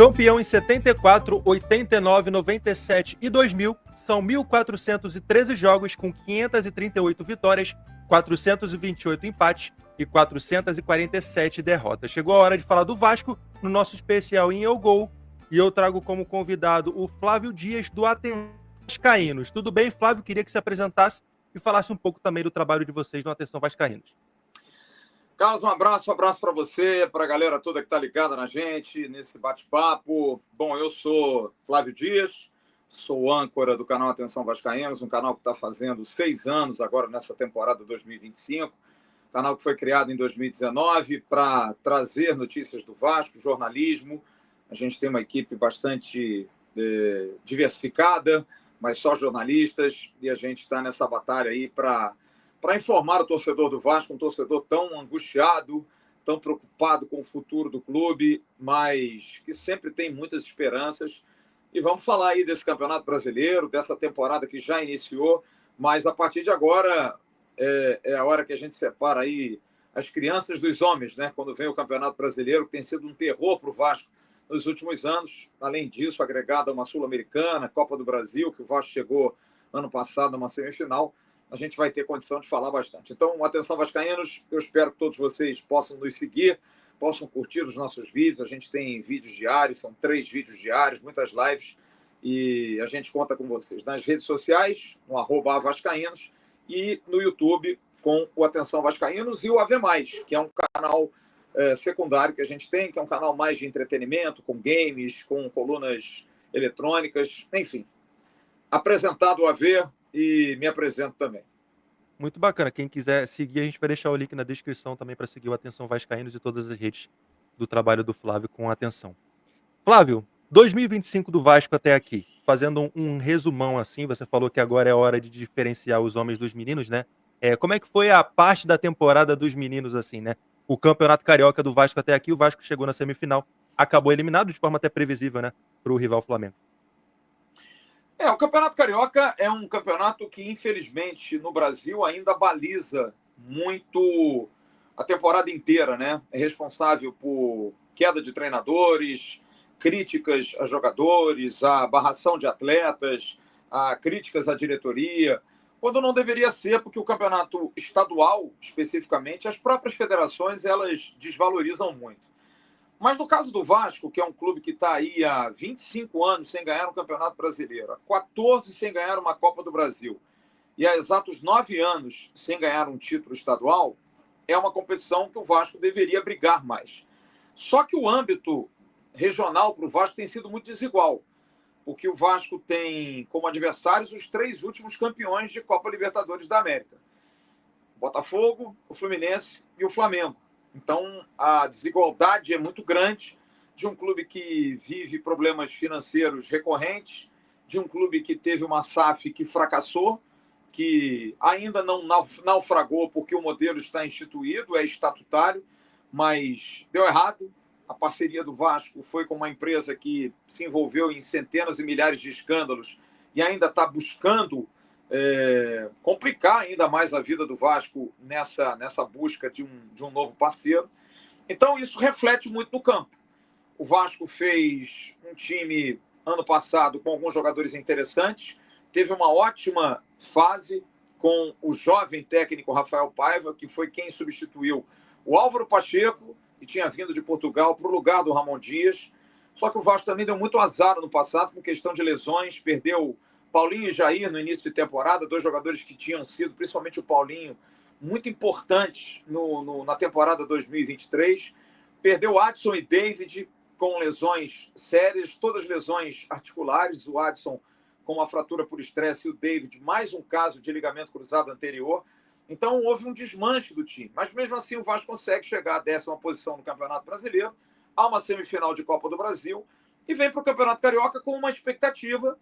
Campeão em 74, 89, 97 e 2000, são 1.413 jogos com 538 vitórias, 428 empates e 447 derrotas. Chegou a hora de falar do Vasco no nosso especial em Eu Gol, e eu trago como convidado o Flávio Dias, do Atenção Vascaínos. Tudo bem, Flávio? Queria que se apresentasse e falasse um pouco também do trabalho de vocês no Atenção Vascaínos. Carlos, um abraço para você, para a galera toda que está ligada na gente, nesse bate-papo. Bom, eu sou Flávio Dias, sou âncora do canal Atenção Vascaínos, um canal que está fazendo 6 anos agora nessa temporada 2025, canal que foi criado em 2019 para trazer notícias do Vasco, jornalismo. A gente tem uma equipe bastante diversificada, mas só jornalistas, e a gente está nessa batalha aí para informar o torcedor do Vasco, um torcedor tão angustiado, tão preocupado com o futuro do clube, mas que sempre tem muitas esperanças. E vamos falar aí desse Campeonato Brasileiro, dessa temporada que já iniciou, mas a partir de agora é a hora que a gente separa aí as crianças dos homens, né? Quando vem o Campeonato Brasileiro, que tem sido um terror para o Vasco nos últimos anos. Além disso, agregado a uma Sul-Americana, Copa do Brasil, que o Vasco chegou ano passado numa semifinal, a gente vai ter condição de falar bastante. Então, atenção, vascaínos, eu espero que todos vocês possam nos seguir, possam curtir os nossos vídeos. A gente tem vídeos diários, são 3 vídeos diários, muitas lives, e a gente conta com vocês nas redes sociais, no @avascaínos, e no YouTube com o Atenção Vascaínos e o AV+, que é um canal secundário que a gente tem, que é um canal mais de entretenimento, com games, com colunas eletrônicas, enfim. Apresentado o AV, e me apresento também. Muito bacana. Quem quiser seguir, a gente vai deixar o link na descrição também para seguir o Atenção Vascaínos e todas as redes do trabalho do Flávio com atenção. Flávio, 2025 do Vasco até aqui, fazendo um resumão assim, você falou que agora é hora de diferenciar os homens dos meninos, né? Como é que foi a parte da temporada dos meninos assim, né? O Campeonato Carioca do Vasco até aqui, o Vasco chegou na semifinal, acabou eliminado de forma até previsível, né? Para o rival Flamengo. O Campeonato Carioca é um campeonato que, infelizmente, no Brasil ainda baliza muito a temporada inteira, né? É responsável por queda de treinadores, críticas a jogadores, a barração de atletas, a críticas à diretoria, quando não deveria ser, porque o campeonato estadual, especificamente, as próprias federações, elas desvalorizam muito. Mas no caso do Vasco, que é um clube que está aí há 25 anos sem ganhar um Campeonato Brasileiro, há 14 sem ganhar uma Copa do Brasil e há exatos 9 anos sem ganhar um título estadual, é uma competição que o Vasco deveria brigar mais. Só que o âmbito regional para o Vasco tem sido muito desigual, porque o Vasco tem como adversários os 3 últimos campeões de Copa Libertadores da América: o Botafogo, o Fluminense e o Flamengo. Então, a desigualdade é muito grande de um clube que vive problemas financeiros recorrentes, de um clube que teve uma SAF que fracassou, que ainda não naufragou porque o modelo está instituído, é estatutário, mas deu errado. A parceria do Vasco foi com uma empresa que se envolveu em centenas e milhares de escândalos e ainda está buscando complicar ainda mais a vida do Vasco nessa busca de um novo parceiro. Então, isso reflete muito no campo. O Vasco fez um time, ano passado, com alguns jogadores interessantes, teve uma ótima fase com o jovem técnico Rafael Paiva, que foi quem substituiu o Álvaro Pacheco, que tinha vindo de Portugal, para o lugar do Ramon Dias. Só que o Vasco também deu muito azar no passado, com questão de lesões, perdeu Paulinho e Jair no início de temporada, 2 jogadores que tinham sido, principalmente o Paulinho, muito importantes na temporada 2023. Perdeu Adson e David com lesões sérias, todas lesões articulares, o Adson com uma fratura por estresse e o David mais um caso de ligamento cruzado anterior. Então houve um desmanche do time, mas mesmo assim o Vasco consegue chegar à 10ª posição no Campeonato Brasileiro, a uma semifinal de Copa do Brasil e vem para o Campeonato Carioca com uma expectativa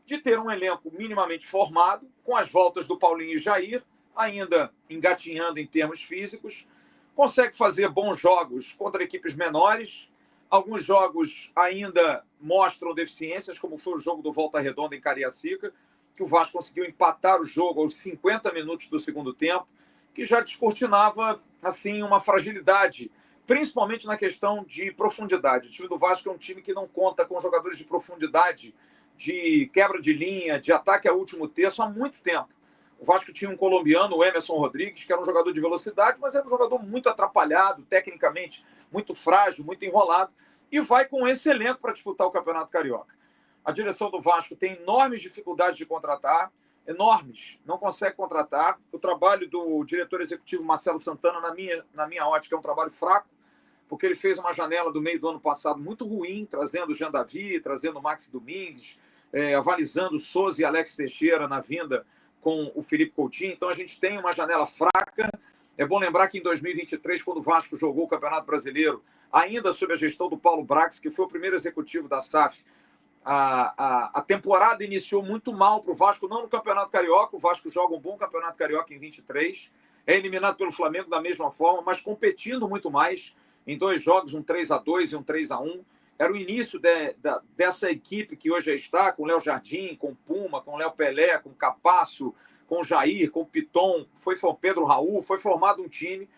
de ter um elenco minimamente formado, com as voltas do Paulinho e Jair, ainda engatinhando em termos físicos, consegue fazer bons jogos contra equipes menores. Alguns jogos ainda mostram deficiências, como foi o jogo do Volta Redonda em Cariacica, que o Vasco conseguiu empatar o jogo aos 50 minutos do segundo tempo, que já descortinava assim, uma fragilidade principalmente na questão de profundidade. O time do Vasco é um time que não conta com jogadores de profundidade, de quebra de linha, de ataque ao último terço há muito tempo. O Vasco tinha um colombiano, o Emerson Rodrigues, que era um jogador de velocidade, mas era um jogador muito atrapalhado, tecnicamente muito frágil, muito enrolado, e vai com esse elenco para disputar o Campeonato Carioca. A direção do Vasco tem enormes dificuldades de contratar, enormes, não consegue contratar. O trabalho do diretor executivo Marcelo Santana, na minha ótica, é um trabalho fraco, porque ele fez uma janela do meio do ano passado muito ruim, trazendo o Jean Davi, trazendo o Maxi Domingues, avalizando Souza e Alex Teixeira na vinda com o Felipe Coutinho. Então a gente tem uma janela fraca. É bom lembrar que em 2023, quando o Vasco jogou o Campeonato Brasileiro, ainda sob a gestão do Paulo Brax, que foi o primeiro executivo da SAF, a temporada iniciou muito mal para o Vasco, não no Campeonato Carioca. O Vasco joga um bom Campeonato Carioca em 23, é eliminado pelo Flamengo da mesma forma, mas competindo muito mais em 2 jogos, um 3-2 e um 3-1. Era o início dessa equipe que hoje está, com o Léo Jardim, com o Puma, com o Léo Pelé, com o Capasso, com o Jair, com o Piton, foi o Pedro Raul, foi formado um time.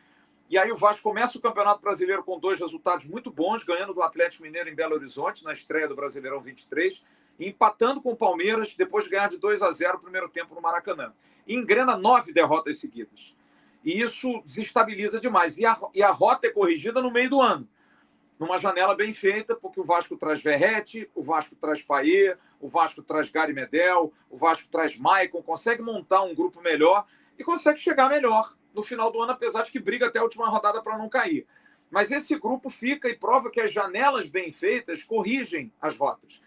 E aí o Vasco começa o Campeonato Brasileiro com 2 resultados muito bons, ganhando do Atlético Mineiro em Belo Horizonte, na estreia do Brasileirão 23, e empatando com o Palmeiras, depois de ganhar de 2-0 o primeiro tempo no Maracanã. E engrena 9 derrotas seguidas. E isso desestabiliza demais. E a rota é corrigida no meio do ano, numa janela bem feita, porque o Vasco traz Verratti, o Vasco traz Payet, o Vasco traz Gary Medel, o Vasco traz Maicon, consegue montar um grupo melhor e consegue chegar melhor no final do ano, apesar de que briga até a última rodada para não cair. Mas esse grupo fica e prova que as janelas bem feitas corrigem as rotas.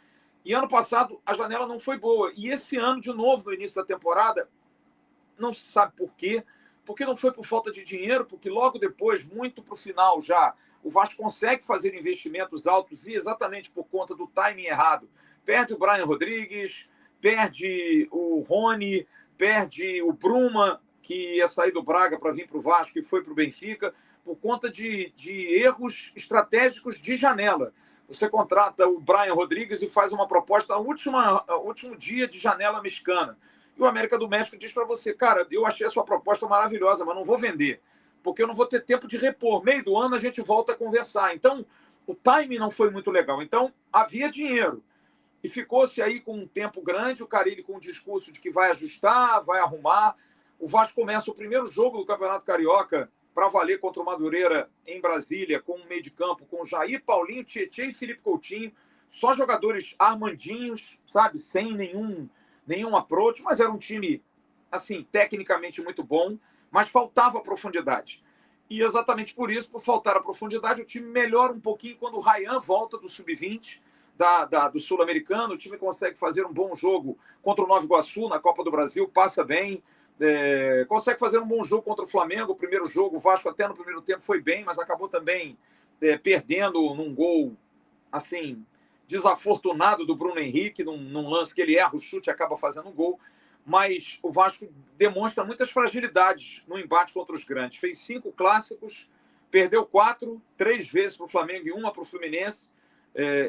E ano passado a janela não foi boa. E esse ano, de novo, no início da temporada, não se sabe por quê. Porque não foi por falta de dinheiro, porque logo depois, muito para o final já, o Vasco consegue fazer investimentos altos e exatamente por conta do timing errado. Perde o Brian Rodrigues, perde o Rony, perde o Bruma, que ia sair do Braga para vir para o Vasco e foi para o Benfica, por conta de erros estratégicos de janela. Você contrata o Brian Rodrigues e faz uma proposta no último dia de janela mexicana. E o América do México diz para você, cara, eu achei a sua proposta maravilhosa, mas não vou vender, porque eu não vou ter tempo de repor. Meio do ano a gente volta a conversar. Então, o timing não foi muito legal. Então, havia dinheiro. E ficou-se aí com um tempo grande, o Carille com o discurso de que vai ajustar, vai arrumar. O Vasco começa o primeiro jogo do Campeonato Carioca para valer contra o Madureira em Brasília, com um meio de campo, com Jair, Paulinho, Tietê e Felipe Coutinho. Só jogadores armandinhos, sabe? Sem nenhum approach, mas era um time, assim, tecnicamente muito bom, mas faltava profundidade. E exatamente por isso, por faltar a profundidade, o time melhora um pouquinho quando o Ryan volta do Sub-20, do Sul-Americano. O time consegue fazer um bom jogo contra o Nova Iguaçu na Copa do Brasil, passa bem, consegue fazer um bom jogo contra o Flamengo. O primeiro jogo, o Vasco até no primeiro tempo foi bem, mas acabou também perdendo num gol, assim, desafortunado do Bruno Henrique, num lance que ele erra o chute e acaba fazendo um gol. Mas o Vasco demonstra muitas fragilidades no embate contra os grandes. Fez 5 clássicos, perdeu 4, 3 vezes para o Flamengo e 1 para o Fluminense,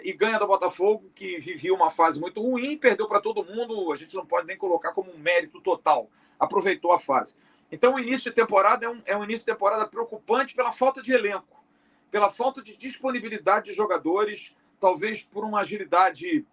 e ganha do Botafogo, que vivia uma fase muito ruim, perdeu para todo mundo. A gente não pode nem colocar como um mérito total. Aproveitou a fase. Então, o início de temporada é um início de temporada preocupante pela falta de elenco, pela falta de disponibilidade de jogadores, talvez por uma agilidade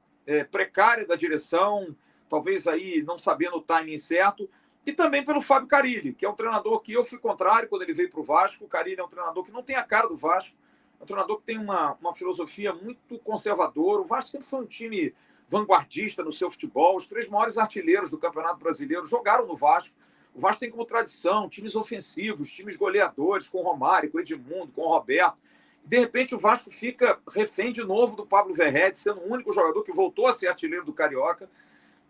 precária da direção, talvez aí não sabendo o timing certo, e também pelo Fábio Carille, que é um treinador que eu fui contrário quando ele veio para o Vasco. O Carille é um treinador que não tem a cara do Vasco, é um treinador que tem uma filosofia muito conservadora. O Vasco sempre foi um time vanguardista no seu futebol. Os 3 maiores artilheiros do Campeonato Brasileiro jogaram no Vasco. O Vasco tem como tradição times ofensivos, times goleadores, com o Romário, com o Edmundo, com o Roberto. De repente, o Vasco fica refém de novo do Pablo Verratti, sendo o único jogador que voltou a ser artilheiro do Carioca.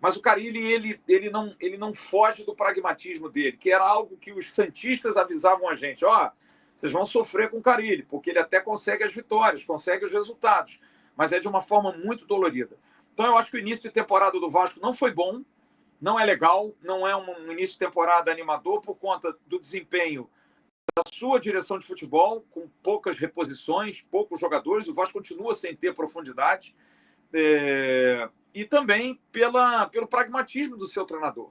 Mas o Carille, ele não foge do pragmatismo dele, que era algo que os santistas avisavam a gente. Vocês vão sofrer com o Carille, porque ele até consegue as vitórias, consegue os resultados, mas é de uma forma muito dolorida. Então, eu acho que o início de temporada do Vasco não foi bom, não é legal, não é um início de temporada animador por conta do desempenho da sua direção de futebol, com poucas reposições, poucos jogadores. O Vasco continua sem ter profundidade, e também pelo pragmatismo do seu treinador.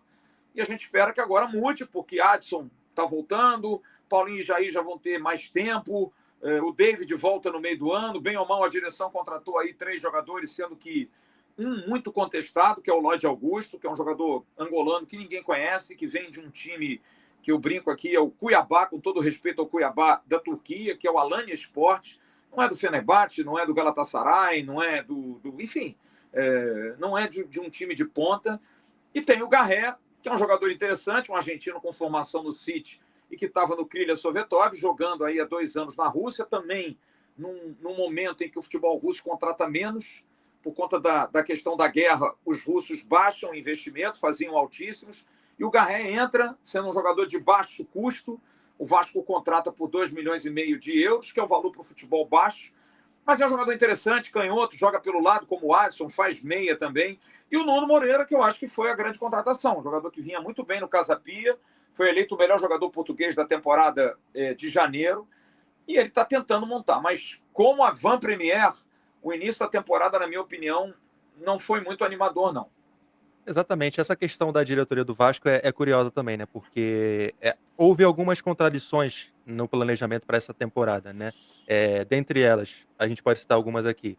E a gente espera que agora mude, porque Adson está voltando, Paulinho e Jair já vão ter mais tempo, O David volta no meio do ano, bem ou mal a direção contratou aí 3 jogadores, sendo que um muito contestado, que é o Lloyd Augusto, que é um jogador angolano que ninguém conhece, que vem de um time que eu brinco aqui, é o Cuiabá, com todo respeito ao Cuiabá da Turquia, que é o Alanya Sport. Não é do Fenerbahçe, não é do Galatasaray, não é enfim, não é de um time de ponta. E tem o Garré, que é um jogador interessante, um argentino com formação no City e que estava no Krylia Sovetov, jogando aí há 2 anos na Rússia, também num momento em que o futebol russo contrata menos, por conta da questão da guerra, os russos baixam o investimento, faziam altíssimos, e o Garré entra, sendo um jogador de baixo custo. O Vasco contrata por 2,5 milhões de euros, que é o valor para o futebol baixo, mas é um jogador interessante, canhoto, joga pelo lado como o Adson, faz meia também. E o Nuno Moreira, que eu acho que foi a grande contratação, um jogador que vinha muito bem no Casa Pia, foi eleito o melhor jogador português da temporada de janeiro, e ele está tentando montar. Mas como a Van Premier, o início da temporada, na minha opinião, não foi muito animador, não. Exatamente. Essa questão da diretoria do Vasco é curiosa também, né, porque, houve algumas contradições no planejamento para essa temporada, né. Dentre elas, a gente pode citar algumas aqui.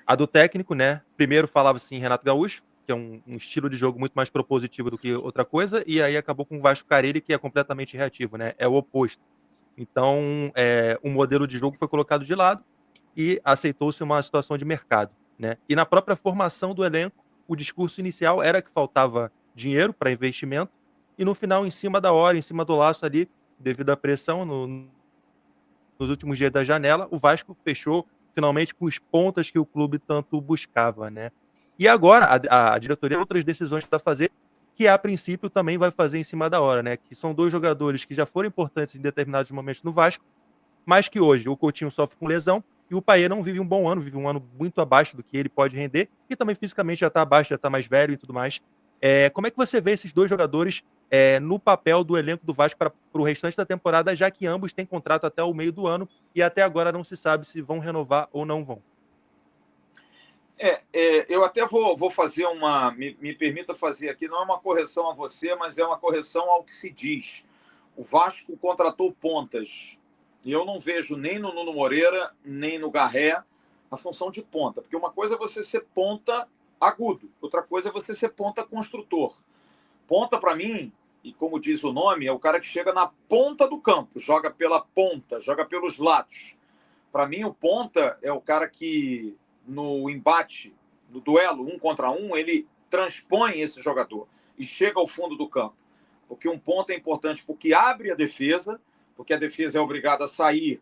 A do técnico, né, primeiro falava-se em Renato Gaúcho, que é um estilo de jogo muito mais propositivo do que outra coisa, e aí acabou com o Vasco Carille, que é completamente reativo, né, é o oposto. Então, o modelo de jogo foi colocado de lado e aceitou-se uma situação de mercado, né. E na própria formação do elenco, o discurso inicial era que faltava dinheiro para investimento e no final, em cima da hora, em cima do laço ali, devido à pressão nos últimos dias da janela, o Vasco fechou finalmente com os pontas que o clube tanto buscava, né. E agora a diretoria tem outras decisões para fazer, que a princípio também vai fazer em cima da hora, né, que são 2 jogadores que já foram importantes em determinados momentos no Vasco, mas que hoje o Coutinho sofre com lesão e o Payet não vive um bom ano, vive um ano muito abaixo do que ele pode render e também fisicamente já está abaixo, já está mais velho e tudo mais. Como é que você vê esses 2 jogadores, no papel do elenco do Vasco para o restante da temporada, já que ambos têm contrato até o meio do ano e até agora não se sabe se vão renovar ou não vão? Eu até vou fazer uma. Me permita fazer aqui, não é uma correção a você, mas é uma correção ao que se diz. O Vasco contratou pontas. E eu não vejo nem no Nuno Moreira, nem no Garré a função de ponta. Porque uma coisa é você ser ponta agudo, outra coisa é você ser ponta construtor. Ponta, para mim, e como diz o nome, é o cara que chega na ponta do campo, joga pela ponta, joga pelos lados. Para mim, o ponta é o cara que, no embate, no duelo 1 contra 1, ele transpõe esse jogador e chega ao fundo do campo. Porque um ponta é importante porque abre a defesa, porque a defesa é obrigada a sair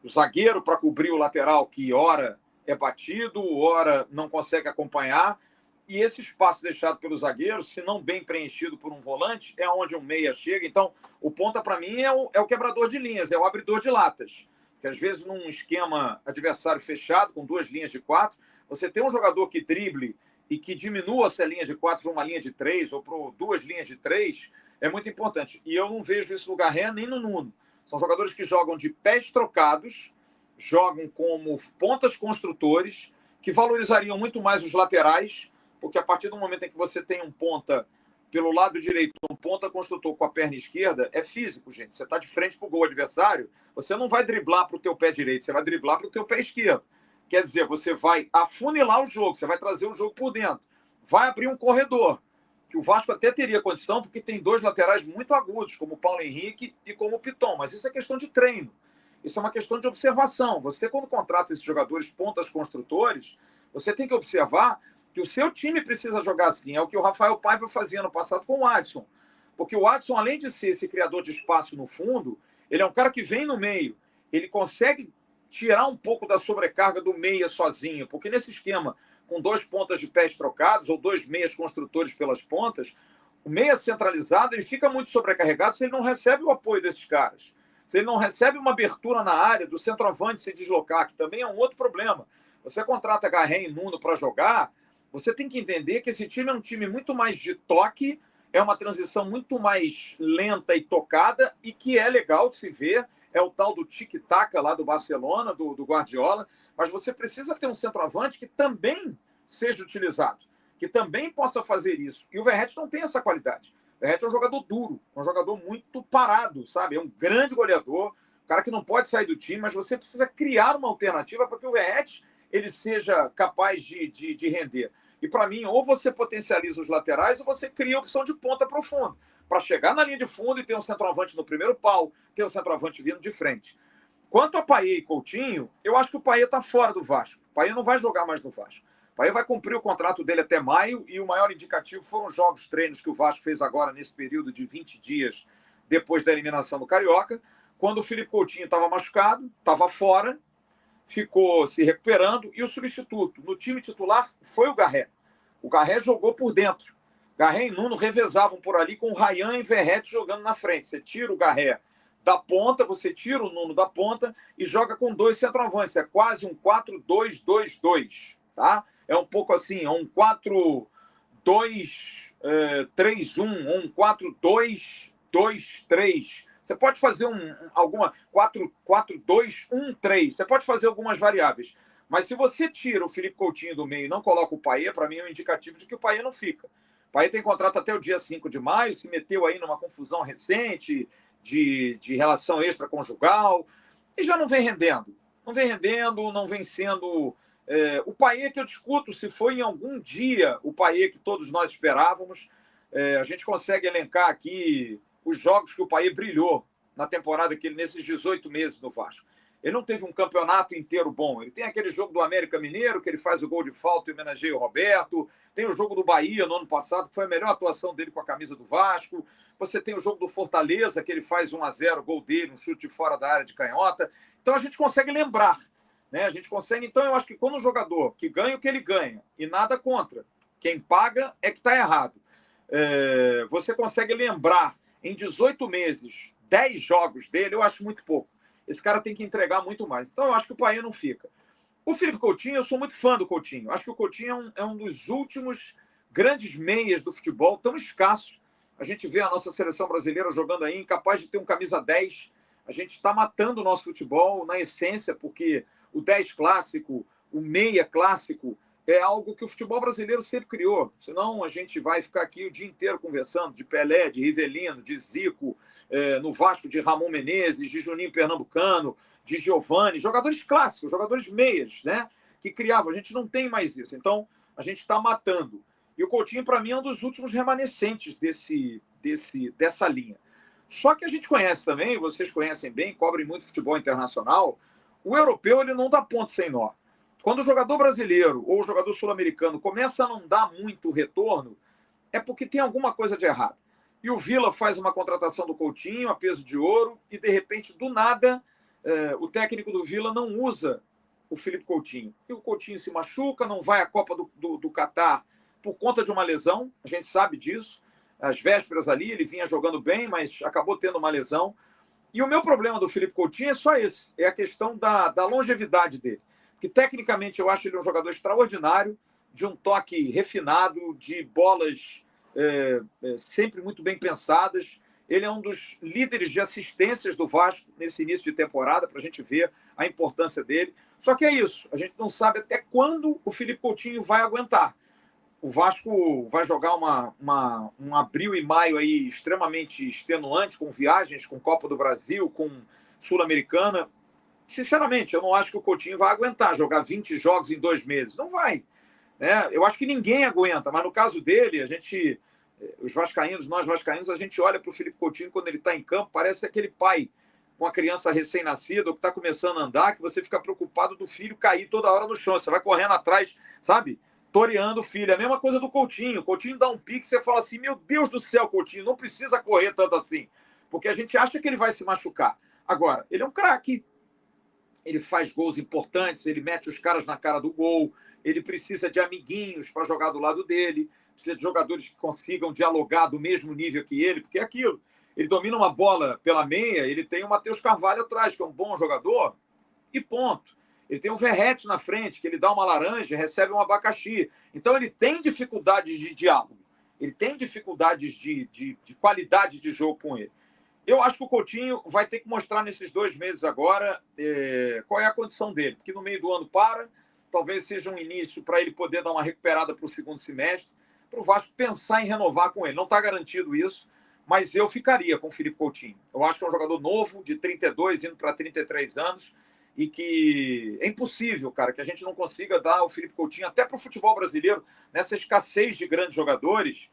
o zagueiro para cobrir o lateral, que ora é batido, ora não consegue acompanhar. E esse espaço deixado pelo zagueiro, se não bem preenchido por um volante, é onde um meia chega. Então, o ponta, para mim, é o quebrador de linhas, é o abridor de latas. Que às vezes, num esquema adversário fechado, com 2 linhas de 4, você tem um jogador que drible e que diminua essa linha de 4 para uma linha de 3 ou para 2 linhas de 3, é muito importante. E eu não vejo isso no Garré nem no Nuno. São jogadores que jogam de pés trocados, jogam como pontas construtores, que valorizariam muito mais os laterais, porque a partir do momento em que você tem um ponta pelo lado direito, um ponta construtor com a perna esquerda, é físico, gente. Você está de frente para o gol adversário, você não vai driblar para o teu pé direito, você vai driblar para o teu pé esquerdo. Quer dizer, você vai afunilar o jogo, você vai trazer o jogo por dentro. Vai abrir um corredor, que o Vasco até teria condição, porque tem 2 laterais muito agudos, como o Paulo Henrique e como o Piton. Mas isso é questão de treino. Isso é uma questão de observação. Você, quando contrata esses jogadores pontas construtores, você tem que observar que o seu time precisa jogar assim. É o que o Rafael Paiva fazia no passado com o Adson. Porque o Adson, além de ser esse criador de espaço no fundo, ele é um cara que vem no meio. Ele consegue tirar um pouco da sobrecarga do meia sozinho. Porque nesse esquema, com 2 pontas de pés trocados ou 2 meias construtores pelas pontas, o meia centralizado ele fica muito sobrecarregado se ele não recebe o apoio desses caras. Se ele não recebe uma abertura na área do centroavante se deslocar, que também é um outro problema. Você contrata Garré e Nuno para jogar, você tem que entender que esse time é um time muito mais de toque, é uma transição muito mais lenta e tocada e que é legal de se ver. É o tal do tic-tac lá do Barcelona, do Guardiola, mas você precisa ter um centroavante que também seja utilizado, que também possa fazer isso. E o Verratti não tem essa qualidade. O Verratti é um jogador duro, é um jogador muito parado, sabe? É um grande goleador, o cara que não pode sair do time, mas você precisa criar uma alternativa para que o Verratti ele seja capaz de render. E para mim, ou você potencializa os laterais ou você cria a opção de ponta para o fundo, para chegar na linha de fundo e ter um centroavante no primeiro pau, ter um centroavante vindo de frente. Quanto a Payet e Coutinho, eu acho que o Payet está fora do Vasco. O Payet não vai jogar mais no Vasco. O Payet vai cumprir o contrato dele até maio e o maior indicativo foram os jogos treinos que o Vasco fez agora nesse período de 20 dias depois da eliminação do Carioca, quando o Felipe Coutinho estava machucado, estava fora, ficou se recuperando e o substituto no time titular foi o Garré. O Garré jogou por dentro. Garré e Nuno revezavam por ali com o Ryan e Verratti jogando na frente. Você tira o Garré da ponta, você tira o Nuno da ponta e joga com dois centroavantes. É quase um 4-2-2-2, tá? É um pouco assim, é um 4-2-3-1, ou um 4-2-2-3. Você pode fazer alguma 4-2-1-3. Você pode fazer algumas variáveis. Mas se você tira o Felipe Coutinho do meio e não coloca o Payet, para mim é um indicativo de que o Payet não fica. O Payet tem contrato até o dia 5 de maio, se meteu aí numa confusão recente de relação extraconjugal e já não vem rendendo. Não vem rendendo, não vem sendo... o Payet que eu discuto se foi em algum dia o Payet que todos nós esperávamos. A gente consegue elencar aqui os jogos que o Payet brilhou na temporada que ele, nesses 18 meses no Vasco. Ele não teve um campeonato inteiro bom. Ele tem aquele jogo do América Mineiro, que ele faz o gol de falta e homenageia o Roberto. Tem o jogo do Bahia no ano passado, que foi a melhor atuação dele com a camisa do Vasco. Você tem o jogo do Fortaleza, que ele faz 1-0, gol dele, um chute fora da área de canhota. Então a gente consegue lembrar, né? A gente consegue. Então eu acho que quando um jogador que ganha o que ele ganha e nada contra, quem paga é que está errado. Você consegue lembrar em 18 meses, 10 jogos dele, eu acho muito pouco. Esse cara tem que entregar muito mais. Então, eu acho que o Payet não fica. O Felipe Coutinho, eu sou muito fã do Coutinho. Acho que o Coutinho é um dos últimos grandes meias do futebol, tão escasso. A gente vê a nossa seleção brasileira jogando aí, incapaz de ter um camisa 10. A gente está matando o nosso futebol na essência, porque o 10 clássico, o meia clássico, é algo que o futebol brasileiro sempre criou. Senão a gente vai ficar aqui o dia inteiro conversando de Pelé, de Rivelino, de Zico, no Vasco de Ramon Menezes, de Juninho Pernambucano, de Giovani, jogadores clássicos, jogadores meias, né? Que criavam. A gente não tem mais isso. Então, a gente está matando. E o Coutinho, para mim, é um dos últimos remanescentes dessa linha. Só que a gente conhece também, vocês conhecem bem, cobrem muito futebol internacional, o europeu ele não dá ponto sem nó. Quando o jogador brasileiro ou o jogador sul-americano começa a não dar muito retorno, é porque tem alguma coisa de errado. E o Vila faz uma contratação do Coutinho a peso de ouro e, de repente, do nada, o técnico do Vila não usa o Felipe Coutinho. E o Coutinho se machuca, não vai à Copa do Catar por conta de uma lesão, a gente sabe disso. Às vésperas ali, ele vinha jogando bem, mas acabou tendo uma lesão. E o meu problema do Felipe Coutinho é só esse, é a questão da longevidade dele. Que tecnicamente eu acho ele um jogador extraordinário, de um toque refinado, de bolas sempre muito bem pensadas. Ele é um dos líderes de assistências do Vasco nesse início de temporada, para a gente ver a importância dele. Só que é isso, a gente não sabe até quando o Felipe Coutinho vai aguentar. O Vasco vai jogar um abril e maio aí extremamente extenuante, com viagens, com Copa do Brasil, com Sul-Americana. Sinceramente, eu não acho que o Coutinho vai aguentar jogar 20 jogos em 2 meses. Não vai. Né? Eu acho que ninguém aguenta, mas no caso dele, nós vascaínos, a gente olha para o Felipe Coutinho quando ele está em campo, parece aquele pai com a criança recém-nascida ou que está começando a andar, que você fica preocupado do filho cair toda hora no chão. Você vai correndo atrás, sabe? Toreando o filho. É a mesma coisa do Coutinho. O Coutinho dá um pique, você fala assim, meu Deus do céu, Coutinho, não precisa correr tanto assim. Porque a gente acha que ele vai se machucar. Agora, ele é um craque. Ele faz gols importantes, ele mete os caras na cara do gol, ele precisa de amiguinhos para jogar do lado dele, precisa de jogadores que consigam dialogar do mesmo nível que ele, porque é aquilo. Ele domina uma bola pela meia, ele tem o Matheus Carvalho atrás, que é um bom jogador, e ponto. Ele tem o Verratti na frente, que ele dá uma laranja e recebe um abacaxi. Então ele tem dificuldades de diálogo, ele tem dificuldades de qualidade de jogo com ele. Eu acho que o Coutinho vai ter que mostrar nesses 2 meses agora qual é a condição dele, porque no meio do ano talvez seja um início para ele poder dar uma recuperada para o segundo semestre, para o Vasco pensar em renovar com ele. Não está garantido isso, mas eu ficaria com o Felipe Coutinho. Eu acho que é um jogador novo, de 32, indo para 33 anos, e que é impossível, cara, que a gente não consiga dar o Felipe Coutinho, até para o futebol brasileiro, nessa escassez de grandes jogadores,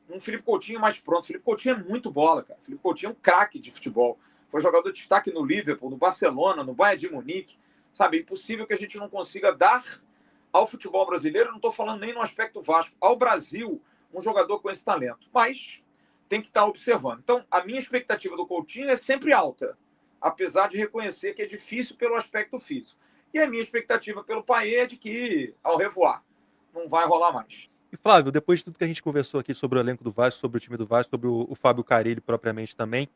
um Felipe Coutinho mais pronto. O Felipe Coutinho é muito bola, cara. O Felipe Coutinho é um craque de futebol. Foi jogador de destaque no Liverpool, no Barcelona, no Bayern de Munique. Sabe, é impossível que a gente não consiga dar ao futebol brasileiro, não estou falando nem no aspecto Vasco, ao Brasil, um jogador com esse talento. Mas tem que estar observando. Então, a minha expectativa do Coutinho é sempre alta, apesar de reconhecer que é difícil pelo aspecto físico. E a minha expectativa pelo Payet é de que, ao revoar, não vai rolar mais. E Flávio, depois de tudo que a gente conversou aqui sobre o elenco do Vasco, sobre o time do Vasco, sobre o Fábio Carille propriamente também,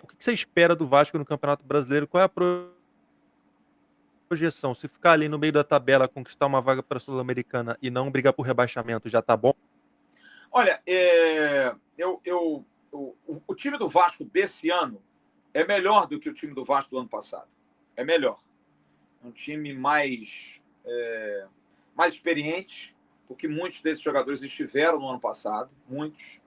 o que você espera do Vasco no Campeonato Brasileiro? Qual é a projeção? Se ficar ali no meio da tabela, conquistar uma vaga para a Sul-Americana e não brigar por rebaixamento, já tá bom? Olha, o time do Vasco desse ano é melhor do que o time do Vasco do ano passado. É melhor. Um time mais experiente, porque muitos desses jogadores estiveram no ano passado, muitos.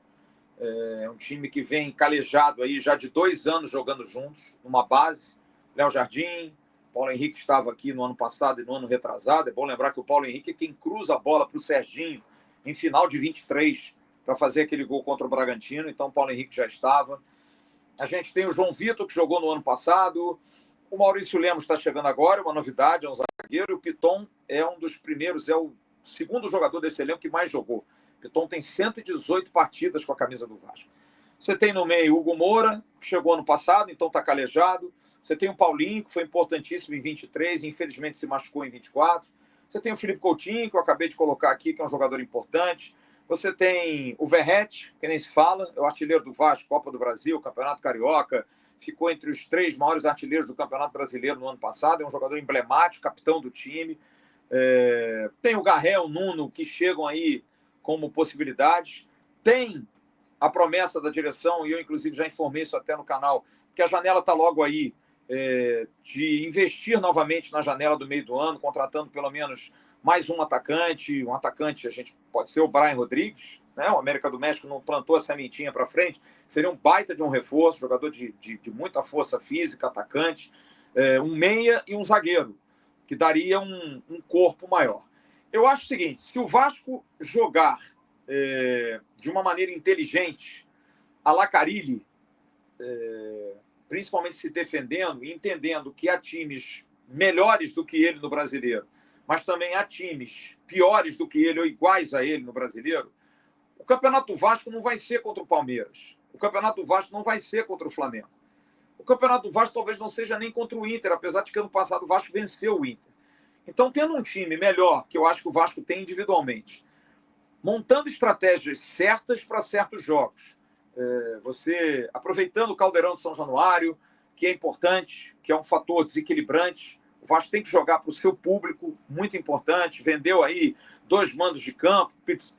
É um time que vem calejado aí já de 2 anos jogando juntos, numa base. Léo Jardim, Paulo Henrique estava aqui no ano passado e no ano retrasado. É bom lembrar que o Paulo Henrique é quem cruza a bola para o Serginho em final de 23 para fazer aquele gol contra o Bragantino. Então o Paulo Henrique já estava. A gente tem o João Vitor, que jogou no ano passado. O Maurício Lemos está chegando agora, uma novidade, é um zagueiro. O Piton é um dos primeiros, é o segundo jogador desse elenco que mais jogou. O Piton tem 118 partidas com a camisa do Vasco. Você tem no meio o Hugo Moura, que chegou ano passado, então está calejado. Você tem o Paulinho, que foi importantíssimo em 23 e infelizmente se machucou em 24. Você tem o Felipe Coutinho, que eu acabei de colocar aqui, que é um jogador importante. Você tem o Verratti, que nem se fala, é o artilheiro do Vasco, Copa do Brasil, Campeonato Carioca, ficou entre os 3 maiores artilheiros do Campeonato Brasileiro no ano passado, é um jogador emblemático, capitão do time. Tem o Garré, o Nuno, que chegam aí como possibilidades. Tem a promessa da direção, e eu inclusive já informei isso até no canal, que a janela está logo aí, de investir novamente na janela do meio do ano, contratando pelo menos mais um atacante. Um atacante, a gente pode ser o Brian Rodrigues, né? O América do México não plantou a sementinha para frente, seria um baita de um reforço, jogador de muita força física, atacante, um meia e um zagueiro, que daria um corpo maior. Eu acho o seguinte, se o Vasco jogar de uma maneira inteligente, a la Carille, principalmente se defendendo e entendendo que há times melhores do que ele no Brasileiro, mas também há times piores do que ele ou iguais a ele no Brasileiro, o Campeonato do Vasco não vai ser contra o Palmeiras. O Campeonato do Vasco não vai ser contra o Flamengo. O Campeonato do Vasco talvez não seja nem contra o Inter, apesar de que ano passado o Vasco venceu o Inter. Então, tendo um time melhor, que eu acho que o Vasco tem individualmente, montando estratégias certas para certos jogos, você aproveitando o Caldeirão de São Januário, que é importante, que é um fator desequilibrante. O Vasco tem que jogar para o seu público, muito importante. Vendeu aí 2 mandos de campo,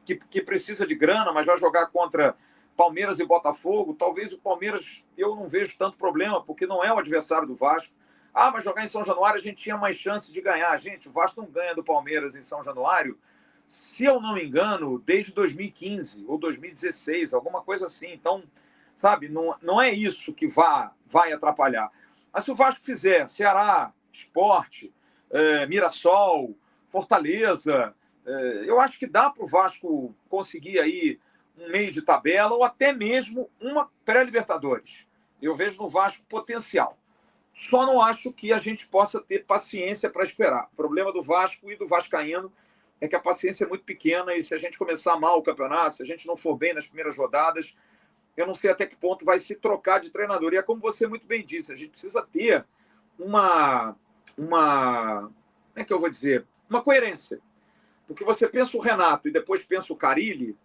que precisa de grana, mas vai jogar contra Palmeiras e Botafogo. Talvez o Palmeiras, eu não vejo tanto problema, porque não é o adversário do Vasco. Mas jogar em São Januário a gente tinha mais chance de ganhar. Gente, o Vasco não ganha do Palmeiras em São Januário, se eu não me engano, desde 2015 ou 2016, alguma coisa assim. Então, sabe, não é isso que vai atrapalhar. Mas se o Vasco fizer Ceará, Sport, Mirassol, Fortaleza, eu acho que dá para o Vasco conseguir aí um meio de tabela ou até mesmo uma pré-Libertadores. Eu vejo no Vasco potencial. Só não acho que a gente possa ter paciência para esperar. O problema do Vasco e do vascaíno é que a paciência é muito pequena e se a gente começar mal o campeonato, se a gente não for bem nas primeiras rodadas, eu não sei até que ponto vai se trocar de treinador. E é como você muito bem disse, a gente precisa ter uma como é que eu vou dizer? Uma coerência. Porque você pensa o Renato e depois pensa o Carille,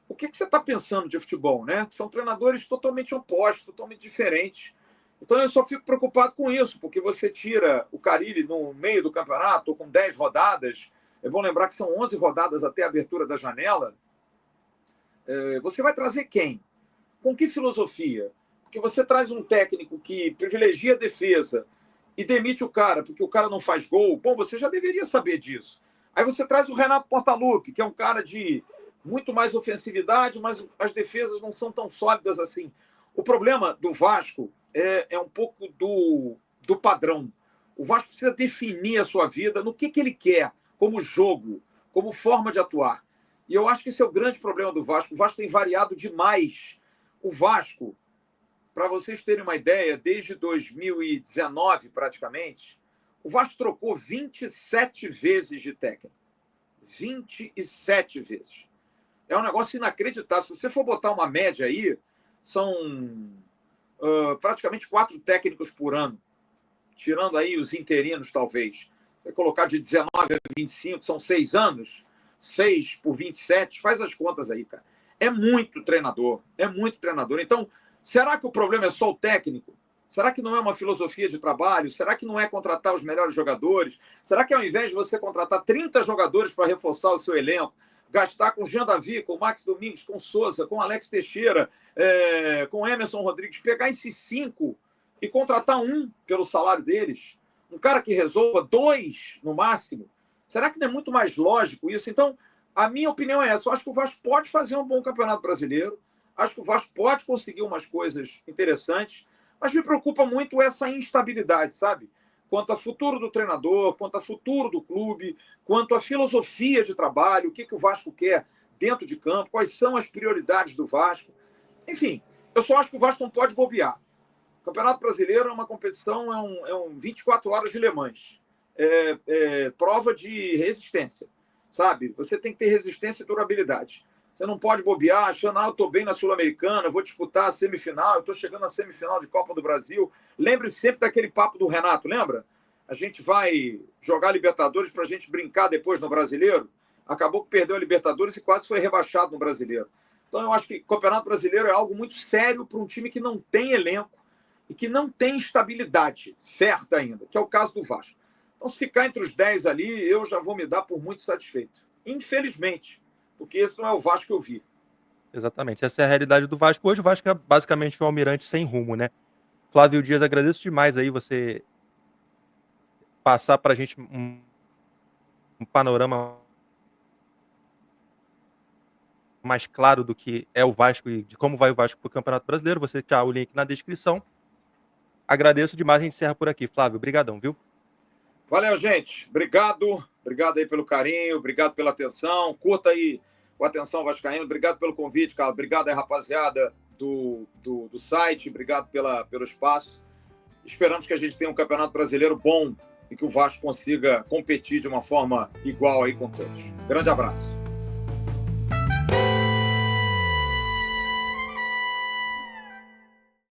o que você está pensando de futebol, né? São treinadores totalmente opostos, totalmente diferentes. Então eu só fico preocupado com isso, porque você tira o Carille no meio do campeonato, ou com 10 rodadas, é bom lembrar que são 11 rodadas até a abertura da janela, você vai trazer quem? Com que filosofia? Porque você traz um técnico que privilegia a defesa e demite o cara porque o cara não faz gol, bom, você já deveria saber disso. Aí você traz o Renato Portaluppi, que é um cara de muito mais ofensividade, mas as defesas não são tão sólidas assim. O problema do Vasco é um pouco do padrão. O Vasco precisa definir a sua vida no que ele quer, como jogo, como forma de atuar. E eu acho que esse é o grande problema do Vasco. O Vasco tem variado demais. O Vasco, para vocês terem uma ideia, desde 2019, praticamente, o Vasco trocou 27 vezes de técnico. 27 vezes. É um negócio inacreditável. Se você for botar uma média aí, são praticamente 4 técnicos por ano, tirando aí os interinos, talvez. Vai colocar de 19 a 25, são 6 anos. 6 por 27, faz as contas aí, cara. É muito treinador, é muito treinador. Então, será que o problema é só o técnico? Será que não é uma filosofia de trabalho? Será que não é contratar os melhores jogadores? Será que ao invés de você contratar 30 jogadores para reforçar o seu elenco, gastar com Jean Davi, com Max Domingues, com Souza, com Alex Teixeira, com Emerson Rodrigues, pegar esses 5 e contratar um pelo salário deles, um cara que resolva 2 no máximo? Será que não é muito mais lógico isso? Então, a minha opinião é essa. Eu acho que o Vasco pode fazer um bom campeonato brasileiro. Acho que o Vasco pode conseguir umas coisas interessantes. Mas me preocupa muito essa instabilidade, sabe? Quanto ao futuro do treinador, quanto ao futuro do clube, quanto à filosofia de trabalho, o que o Vasco quer dentro de campo, quais são as prioridades do Vasco. Enfim, eu só acho que o Vasco não pode bobear. O Campeonato Brasileiro é uma competição, é um 24 horas de Le Mans. Prova de resistência, sabe? Você tem que ter resistência e durabilidade. Você não pode bobear achando, eu estou bem na Sul-Americana, vou disputar a semifinal, eu estou chegando na semifinal de Copa do Brasil. Lembre-se sempre daquele papo do Renato, lembra? A gente vai jogar Libertadores para a gente brincar depois no Brasileiro. Acabou que perdeu a Libertadores e quase foi rebaixado no Brasileiro. Então eu acho que o Campeonato Brasileiro é algo muito sério para um time que não tem elenco e que não tem estabilidade certa ainda, que é o caso do Vasco. Então, se ficar entre os 10 ali, eu já vou me dar por muito satisfeito. Infelizmente, porque esse não é o Vasco que eu vi. Exatamente, essa é a realidade do Vasco. Hoje o Vasco é basicamente um almirante sem rumo, né? Flávio Dias, agradeço demais aí você passar pra gente um panorama mais claro do que é o Vasco e de como vai o Vasco pro Campeonato Brasileiro. Você deixar o link na descrição. Agradeço demais, a gente encerra por aqui. Flávio, brigadão, viu? Valeu, gente. Obrigado. Obrigado aí pelo carinho, obrigado pela atenção. Curta aí o Atenção Vascaíno. Obrigado pelo convite, Carlos. Obrigado aí, rapaziada do site. Obrigado pelo espaço. Esperamos que a gente tenha um Campeonato Brasileiro bom e que o Vasco consiga competir de uma forma igual aí com todos. Grande abraço.